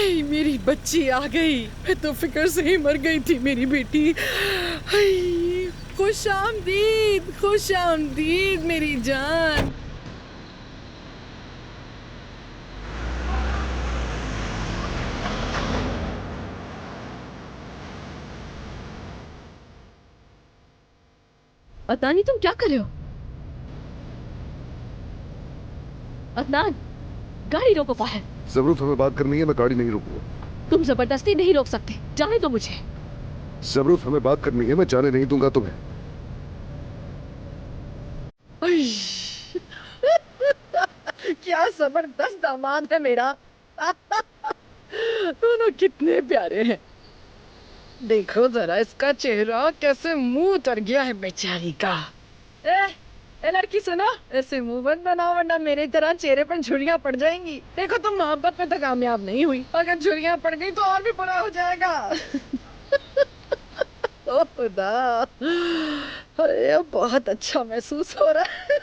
हाय मेरी बच्ची आ गई। मैं तो फिक्र से ही मर गई थी मेरी बेटी। हाय खुश आमदीद मेरी जान। अदनान, तुम क्या कर रहे हो? अदनान, गाड़ी रोको बाहर। ज़रूरत हमें बात करनी है, मैं गाड़ी नहीं रोकूंगा। तुम जबरदस्ती नहीं रोक सकते, जाने दो मुझे। ज़रूरत हमें बात करनी है, मैं जाने नहीं दूंगा तुम्हें। क्या जबरदस्त दामाद है मेरा। दोनों कितने प्यारे हैं। देखो जरा इसका चेहरा कैसे मुंह उतर गया है बेचारी का। ए लड़की सुनो, ऐसे मुंह मत बनाओ वरना मेरी तरह चेहरे पर झुर्रियां पड़ जाएंगी। देखो तुम मोहब्बत में तो कामयाब नहीं हुई, अगर झुर्रियां पड़ गई तो और भी बुरा हो जाएगा। ओ खुदा, अरे बहुत अच्छा महसूस हो रहा है।